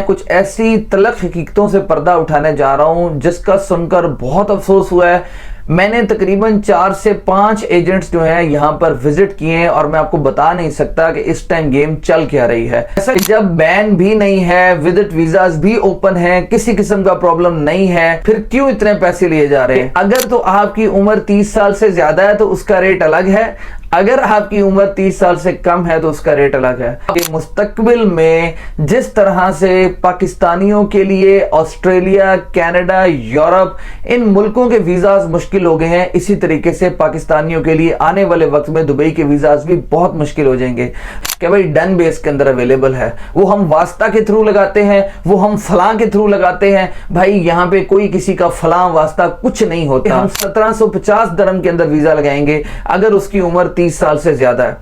कुछ ऐसी तलख हकीकतों से पर्दा उठाने जा रहा हूं जिसका सुनकर बहुत अफसोस हुआ है। मैंने तकरीबन 4 से 5 एजेंट्स जो हैं यहां पर विजिट किए हैं और मैं आपको बता नहीं सकता कि इस टाइम गेम चल क्या रही है। ऐसा जब बैन भी नहीं है, विजिट वीजाज भी ओपन है, किसी किस्म का प्रॉब्लम नहीं है, फिर क्यों इतने पैसे लिए जा रहे हैं? अगर तो आपकी उम्र 30 साल से ज्यादा है तो उसका रेट अलग है, अगर आपकी उम्र 30 साल से कम है तो उसका रेट अलग है। मुस्तकबिल में जिस तरह से पाकिस्तानियों के लिए ऑस्ट्रेलिया, कनाडा, यूरोप इन मुल्कों के वीजाज मुश्किल हो गए हैं, इसी तरीके से पाकिस्तानियों के लिए आने वाले वक्त में दुबई के वीजाज भी बहुत मुश्किल हो जाएंगे। कि भाई डन बेस के अंदर अवेलेबल है, वो हम वास्ता के थ्रू लगाते हैं, वो हम फलां के थ्रू लगाते हैं। भाई यहाँ पे कोई किसी का फलां वास्ता कुछ नहीं होता। हम 1750 दरम के अंदर वीजा लगाएंगे अगर उसकी उम्र 30 साल से ज्यादा है।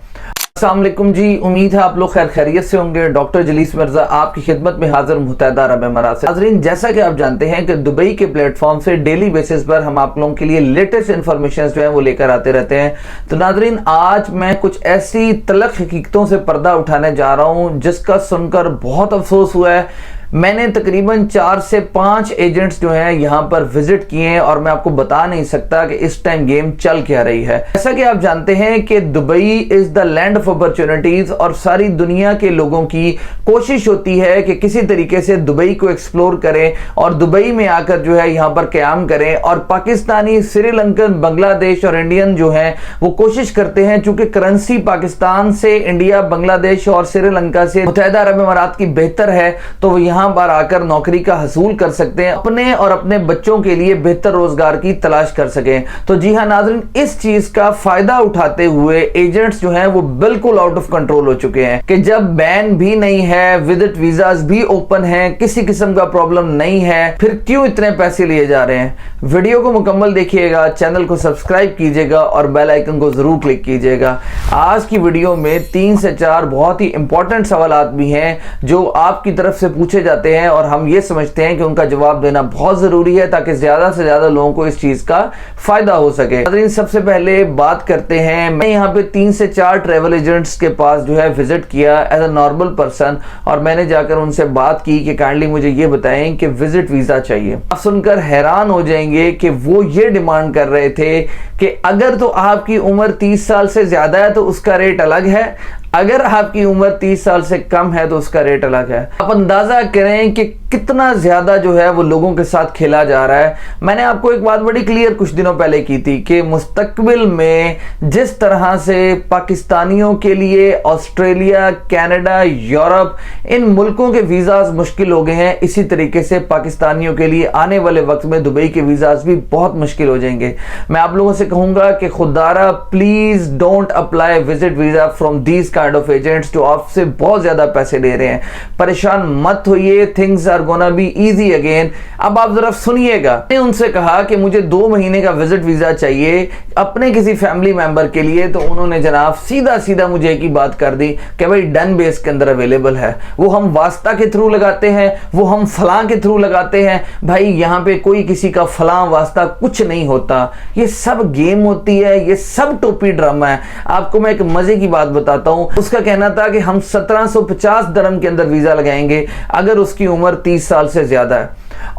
अस्सलाम वालेकुम जी, उम्मीद है आप लोग खैर खैरियत से होंगे। डॉक्टर जलीस मिर्जा आपकी खिदमत में हाजिर मुत्तहदा अरब अमारात से। नाज़रीन, जैसा कि आप जानते हैं कि दुबई के प्लेटफॉर्म से डेली बेसिस पर हम आप लोगों के लिए लेटेस्ट इंफॉर्मेशन जो है वो लेकर आते रहते हैं। तो नाज़रीन, आज मैं कुछ ऐसी तलख हकीकतों से पर्दा उठाने जा रहा हूँ जिसका सुनकर बहुत अफसोस हुआ है। मैंने तकरीबन 4 से 5 एजेंट्स जो हैं यहां पर विजिट किए हैं और मैं आपको बता नहीं सकता कि इस टाइम गेम चल क्या रही है। जैसा कि आप जानते हैं कि Dubai is the land of opportunities और सारी दुनिया के लोगों की कोशिश होती है कि किसी तरीके से दुबई को एक्सप्लोर करें और दुबई में आकर जो है यहां पर क्याम करें। और पाकिस्तानी, श्रीलंकन, बांग्लादेश और इंडियन जो हैं वो कोशिश करते हैं, चूंकि करेंसी पाकिस्तान से, इंडिया, बांग्लादेश और श्रीलंका से मुत्तहदा अरब अमारात की बेहतर है, तो वो यहां पर आकर नौकरी का हसूल कर सकते हैं, अपने और अपने बच्चों के लिए बेहतर रोजगार की तलाश कर सकें। तो जी हां नाज़रीन, इस चीज का फायदा उठाते हुए एजेंट्स जो हैं वो बिल्कुल आउट ऑफ कंट्रोल हो चुके हैं कि जब बैन भी नहीं है, विजिट वीजाज भी ओपन है, किसी किस्म का प्रॉब्लम नहीं है, फिर क्यों इतने पैसे लिए जा रहे हैं? वीडियो को मुकम्मल देखिएगा, चैनल को सब्सक्राइब कीजिएगा और बेल आइकन को जरूर क्लिक कीजिएगा। आज की वीडियो में 3 से 4 बहुत ही इंपॉर्टेंट सवालात भी हैं जो आपकी तरफ से पूछे जाते हैं और हम ये समझते हैं कि उनका जवाब देना बहुत जरूरी है ताकि ज्यादा से ज्यादा लोगों को इस चीज का फायदा हो सके। नाज़रीन, सबसे पहले बात करते हैं, मैं यहाँ पे 3 से 4 ट्रेवल एजेंट्स के पास जो है विजिट किया एज अ नॉर्मल पर्सन और मैंने जाकर उनसे बात की कि काइंडली मुझे ये बताएं कि विजिट वीजा चाहिए। आप सुनकर हैरान हो जाएंगे कि वो ये डिमांड कर रहे थे कि अगर तो आपकी उम्र 30 साल से ज्यादा है तो उसका रेट अलग है, अगर आपकी उम्र 30 साल से कम है तो उसका रेट अलग है। आप अंदाजा करें कि कितना ज्यादा जो है वो लोगों के साथ खेला जा रहा है। मैंने आपको एक बात बड़ी क्लियर कुछ दिनों पहले की थी कि मुस्तकबिल में जिस तरह से पाकिस्तानियों के लिए ऑस्ट्रेलिया, कनाडा, यूरोप इन मुल्कों के वीजाज मुश्किल हो गए हैं, इसी तरीके से पाकिस्तानियों के लिए आने वाले वक्त में दुबई के वीजाज भी बहुत मुश्किल हो जाएंगे। मैं आप लोगों से कहूंगा कि खुदारा please don't apply visit visa from these kind of agents जो आपसे बहुत ज्यादा पैसे ले रहे हैं। परेशान मत होइए, things are gonna be easy again. अब आप जरा सुनिएगा, मैंने उनसे कहा कि मुझे 2 महीने का विजिट वीजा चाहिए अपने किसी फैमिली मेंबर के लिए, तो उन्होंने जनाब सीधा सीधा मुझे एक ही बात कर दी कि भाई डन बेस के अंदर अवेलेबल है, वो हम वास्ता के थ्रू लगाते हैं, वो हम फलां के थ्रू लगाते हैं। भाई यहाँ पे कोई किसी का फलां वास्ता कुछ नहीं होता, ये सब गेम होती है, ये सब टोपी ड्रामा है। आपको मैं एक मजे की बात बताता हूं, उसका कहना था कि हम 1750 दरम के अंदर वीजा लगाएंगे अगर उसकी उम्र 30 साल से ज्यादा है,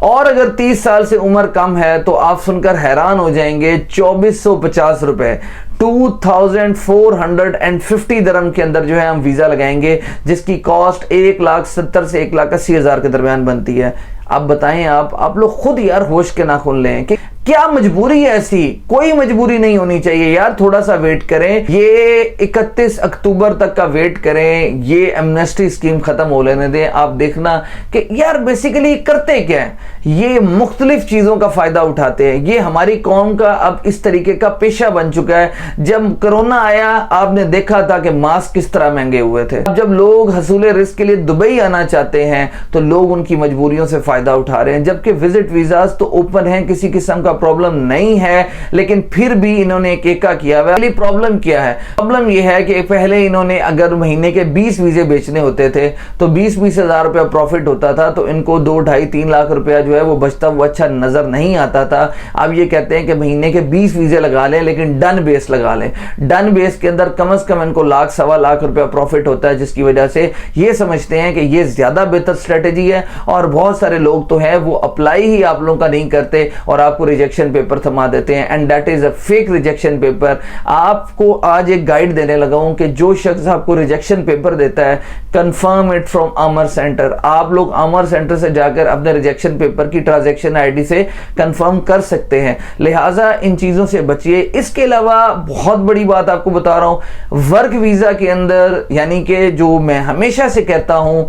और अगर 30 साल से उम्र कम है तो आप सुनकर हैरान हो जाएंगे 2450 रुपए 2450 दरम के अंदर जो है हम वीजा लगाएंगे, जिसकी कॉस्ट 1,70,000 से 1,80,000 के दरमियान बनती है। अब बताएं, आप लोग खुद यार होश के नाखून लें कि क्या मजबूरी है? ऐसी कोई मजबूरी नहीं होनी चाहिए यार, थोड़ा सा वेट करें, ये 31 अक्टूबर तक का वेट करें, ये एमनेस्टी स्कीम खत्म हो लेने दें। आप देखना कि यार बेसिकली करते क्या है, ये मुख्तलिफ चीजों का फायदा उठाते हैं। ये हमारी कौम का अब इस तरीके का पेशा बन चुका है। जब कोरोना आया आपने देखा था कि मास्क किस तरह महंगे हुए थे। अब जब लोग हसूले रिस्क के लिए दुबई आना चाहते हैं तो लोग उनकी मजबूरियों से फायदा उठा रहे हैं, जबकि विजिट वीजाज तो ओपन है, किसी किस्म का प्रॉब्लम नहीं है, लेकिन फिर भी इन्होंने एक एका किया हुआ है। प्रॉब्लम क्या है? प्रॉब्लम यह है कि पहले इन्होंने अगर महीने के 20 वीजे बेचने होते थे तो 20-20 हजार रुपया प्रॉफिट होता था, तो इनको 2, 2.5, 3 लाख रुपया जो है वो बचता हुआ अच्छा नजर नहीं आता था। अब ये कहते हैं कि महीने के 20 वीजे लगा लें, लेकिन डन बेस लगा लें। डन बेस के अंदर कम से कम इनको लाख, सवा लाख रुपया प्रॉफिट होता है, जिसकी वजह से ये समझते हैं कि ये ज्यादा बेहतर स्ट्रेटेजी है। और बहुत सारे लोग तो है वो अप्लाई ही आप लोगों का नहीं करते और आपको रिजेक्शन पेपर थमा देते हैं, and that is a fake rejection paper. आपको आज एक गाइड देने लगा हूं कि जो शख्स आपको रिजेक्शन पेपर देता है, confirm it from Amar centre. आप लोग अमर सेंटर से जाकर अपने रिजेक्शन पेपर की ट्रांजैक्शन आईडी से कंफर्म कर सकते हैं, लिहाजा इन चीजों से बचिए। इसके अलावा बहुत बड़ी बात आपको बता रहा हूं, वर्क वीजा के अंदर, यानी कि जो मैं हमेशा से कहता हूं,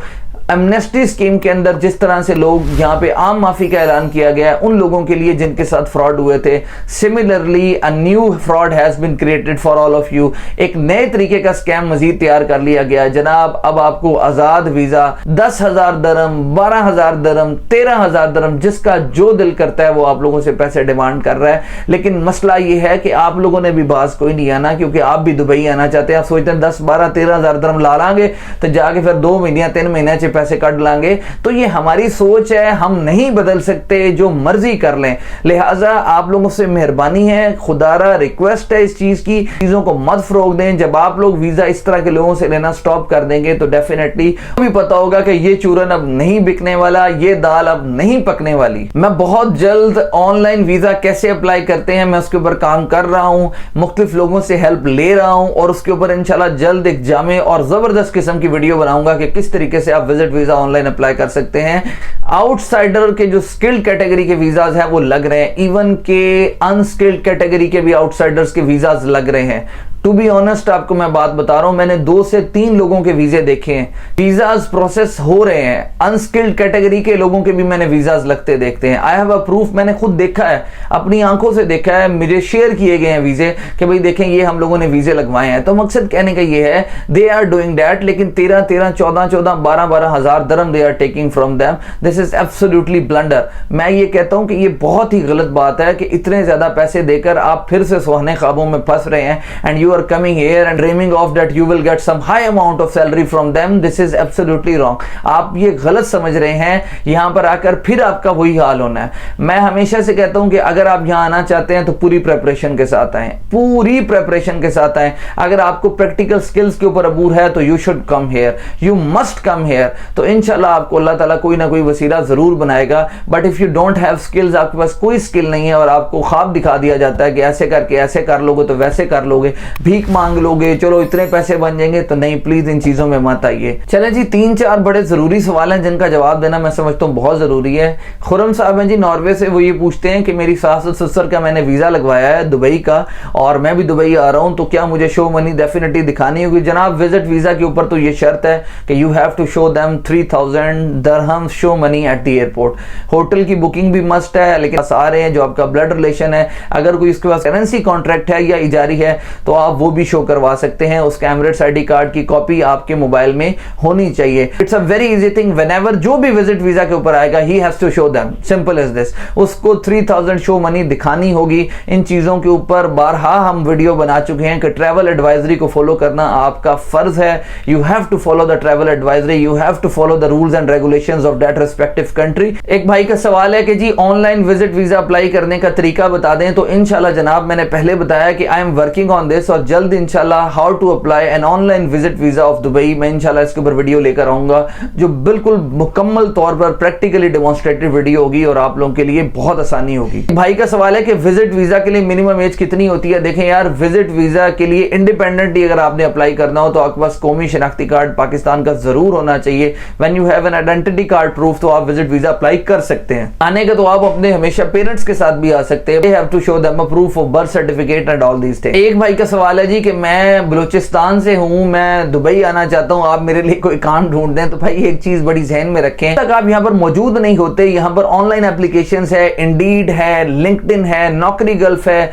एमनेस्टी स्कीम के अंदर जिस तरह से लोग यहाँ पे आम माफी का ऐलान किया गया है उन लोगों के लिए जिनके साथ फ्रॉड हुए थे, similarly a new fraud has been created for all of you. एक नए तरीके का स्कैम मजीद तैयार कर लिया गया है जनाब। अब आपको आजाद वीजा 10,000 दरम, 12,000 दरम, 13,000 दरम, जिसका जो दिल करता है वो आप लोगों से पैसे डिमांड कर रहा है। लेकिन मसला ये है कि आप लोगों ने भी बाज कोई नहीं आना, क्योंकि आप भी दुबई आना चाहते हैं। आप सोचते हैं 10, 12, 13,000 दरम ला लांगे तो जाके फिर 2 महीने 3 महीने पैसे कट लांगे। तो ये हमारी सोच है, हम नहीं बदल सकते, जो मर्जी कर लें। लिहाजा आप लोगों से मेहरबानी है, खुदारा रिक्वेस्ट है इस चीज की, चीजों को मत फरोग दें। जब आप लोग वीजा इस तरह के लोगों से लेना स्टॉप कर देंगे तो डेफिनेटली भी पता होगा कि ये चूरन अब नहीं बिकने वाला, ये दाल अब नहीं पकने वाली। मैं बहुत जल्द ऑनलाइन वीजा कैसे अप्लाई करते हैं मैं उसके ऊपर काम कर रहा हूं, मुख्तलिफ लोगों से हेल्प ले रहा हूं, और उसके ऊपर इंशाल्लाह जल्द एक जामे और जबरदस्त किस्म की वीडियो बनाऊंगा कि किस तरीके से आप विजिट वीजा ऑनलाइन अप्लाई कर सकते हैं। आउटसाइडर के जो स्किल्ड कैटेगरी के वीजाज हैं वो लग रहे हैं, इवन के अनस्किल्ड कैटेगरी के भी आउटसाइडर्स के वीजाज लग रहे हैं। टू बी ऑनेस्ट आपको मैं बात बता रहा हूं, मैंने 2 से 3 लोगों के वीजे देखे हैं, वीजाज प्रोसेस हो रहे हैं। अनस्किल्ड कैटेगरी के लोगों के भी मैंने वीजाज लगते देखते हैं। आई हैव अ प्रूफ, मैंने खुद देखा है, अपनी आंखों से देखा है, मुझे शेयर किए गए हैं वीजे कि भाई देखें ये हम लोगों ने वीजे लगवाए हैं। तो मकसद कहने का ये है, दे आर डूइंग दैट, लेकिन 13, 14, 12 हजार दरम they are taking from them. This is absolutely blunder. मैं ये कहता हूं कि ये बहुत ही गलत बात है कि इतने ज्यादा पैसे देकर आप फिर से सुहाने ख्वाबों में फंस रहे हैं, and you are coming here and dreaming of that you will get some high amount of salary from them. This is absolutely wrong. आप ये गलत समझ रहे हैं, यहां पर आकर फिर आपका वही हाल होना है। मैं हमेशा से कहता हूं कि अगर आप यहां आना चाहते हैं तो पूरी प्रेपरेशन के साथ आएं, पूरी प्रेपरेशन के साथ आएं। अगर आपको प्रैक्टिकल स्किल्स के ऊपर अबूर है तो you should come here, you must come here. तो इंशाल्लाह आपको अल्लाह ताला कोई ना कोई वसीला जरूर बनाएगा। But if you don't have skills, आपके पास कोई स्किल नहीं है और आपको ख्वाब दिखा दिया जाता है कि ऐसे करके ऐसे कर लोगे तो वैसे कर लोगे, भीख मांग लोगे, चलो इतने पैसे बन जाएंगे, तो नहीं, प्लीज इन चीजों में मत आइए। चले जी, 3-4 बड़े जरूरी सवाल हैं जिनका जवाब देना मैं समझता हूँ बहुत जरूरी है। खुरम साहब हैं जी नॉर्वे से, वो ये पूछते हैं कि मेरी सास और ससुर का मैंने वीजा लगवाया है दुबई का और मैं भी दुबई आ रहा हूं, तो क्या मुझे शो मनी डेफिनेटली दिखानी होगी? जनाब, विजिट वीजा के ऊपर तो ये शर्त है कि you have to show them 3000 दरहम show money at the airport. Hotel की बुकिंग भी मस्ट है, लेकिन आ रहे हैं जो आपका ब्लड रिलेशन है, अगर कोई इसके पास करेंसी कॉन्ट्रैक्ट है या इजारी है तो आप वो भी शो करवा सकते हैं। उसका एमिरेट्स आईडी कार्ड की कॉपी आपके मोबाइल में होनी चाहिए। It's a very easy thing, whenever जो भी विजिट वीजा के ऊपर आएगा ही has to show them, simple as this. उसको 3000 शो मनी दिखानी होगी। इन चीजों के ऊपर बारहा हम वीडियो बना चुके हैं कि ट्रैवल एडवाइजरी को फॉलो करना आपका फर्ज है। You have to follow the travel advisory, you have to follow the rules and regulations of that respective country. एक भाई का सवाल है कि जी ऑनलाइन विजिट वीजा अप्लाई करने का तरीका बता दें। तो इंशाल्लाह जनाब, मैंने पहले बताया कि I am working on this, और जल्द इंशाल्लाह how to apply an online visit visa of Dubai, मैं इंशाल्लाह इसके ऊपर वीडियो लेकर आऊंगा जो बिल्कुल मुकम्मल तौर पर प्रैक्टिकली डेमोन्स्ट्रेटिव वीडियो होगी और आप लोगों के लिए बहुत आसानी होगी। भाई का सवाल है कि विजिट वीजा के लिए मिनिमम एज कितनी होती है? देखें यार, विजिट वीजा के लिए इंडिपेंडेंटली अगर आपने अप्लाई करना हो तो आपके पास कौमी शनाख्ती कार्ड पाकिस्तान का जरूर होना चाहिए। When you have an identity card proof तो आप विजिट वीजा अप्लाई कर सकते हैं। आने का तो आप अपने हमेशा पेरेंट्स के साथ भी आ सकते हैं। They have to show them a proof of birth certificate and all these things। एक भाई का सवाल है जी कि मैं बलूचिस्तान से हूं, मैं दुबई आना चाहता हूं, आप मेरे लिए कोई काम ढूंढ दें। तो भाई एक चीज बड़ी ज़हन में रखें, तक आप यहां पर मौजूद नहीं होते, यहां पर ऑनलाइन एप्लीकेशंस है, इंडीड है, लिंक्डइन है, नौकरी गल्फ है,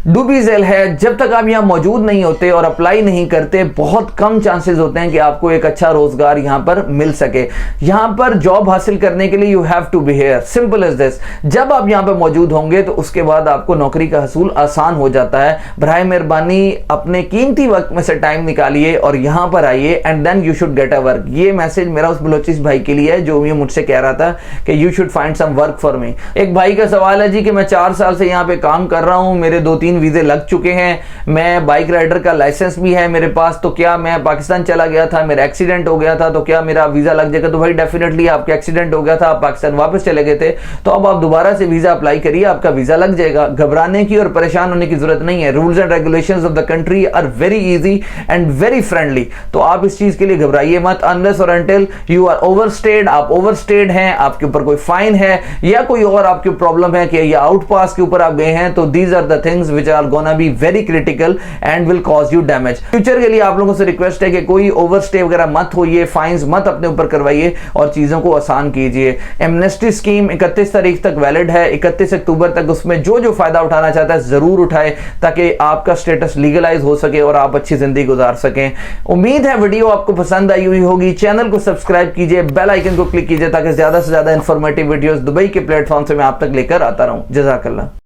डूबीजेल है, जब तक आप यहाँ मौजूद नहीं होते और अप्लाई नहीं करते, बहुत कम चांसेस होते हैं कि आपको एक अच्छा रोजगार यहाँ पर मिल सके। यहाँ पर जॉब हासिल करने के लिए you have to be here, simple as this. जब आप यहाँ पर मौजूद होंगे तो उसके बाद आपको नौकरी का हसूल आसान हो जाता है। बराए मेहरबानी अपने कीमती वक्त में से टाइम निकालिए और यहाँ पर आइए and then you should get a work. ये मैसेज मेरा उस बलोचिस भाई के लिए है जो ये मुझसे कह रहा था कि you should find some work for me. एक भाई का सवाल है जी कि मैं 4 साल से यहाँ पे काम कर रहा हूँ, मेरे 2-3 वीजे लग चुके हैं, मैं बाइक राइडर का लाइसेंस भी है मेरे पास, तो क्या मैं पाकिस्तान चला गया था, मेरा एक्सीडेंट हो गया था, तो क्या मेरा वीजा लग जाएगा? तो भाई डेफिनेटली आपका एक्सीडेंट हो गया था, आप पाकिस्तान वापस चले गए थे, तो अब आप दोबारा से वीजा अप्लाई करिए, आपका वीजा लग जाएगा। घबराने की और परेशान होने की जरूरत नहीं है। Rules and regulations of the country are very easy and very friendly, तो आप इस चीज के लिए घबराइए मत। अनलेस और अनटिल यू आर ओवरस्टेड, आप ओवरस्टेड हैं, आपके ऊपर कोई फाइन है या कोई और आपकी प्रॉब्लम है कि या आउट पास के ऊपर आप गए हैं, तो these are the things which are gonna be very critical and will cause you damage. Future के लिए आप लोगों से रिक्वेस्ट है कि कोई ओवरस्टे वगैरह मत होइए, फाइन्स मत अपने ऊपर करवाइए और चीजों को आसान कीजिए। एमनेस्टी स्कीम 31 तारीख तक वैलिड है, 31 अक्टूबर तक उसमें जो जो फायदा उठाना चाहता है जरूर उठाए ताकि आपका स्टेटस लीगलाइज हो सके और आप अच्छी जिंदगी गुजार सकें। उम्मीद है वीडियो आपको पसंद आई हुई होगी। चैनल को सब्सक्राइब कीजिए, बेल आइकन को क्लिक कीजिए ताकि ज्यादा से ज्यादा इंफॉर्मेटिव वीडियोस दुबई के प्लेटफॉर्म से मैं आप तक लेकर आता रहूं। जज़ाकल्लाह।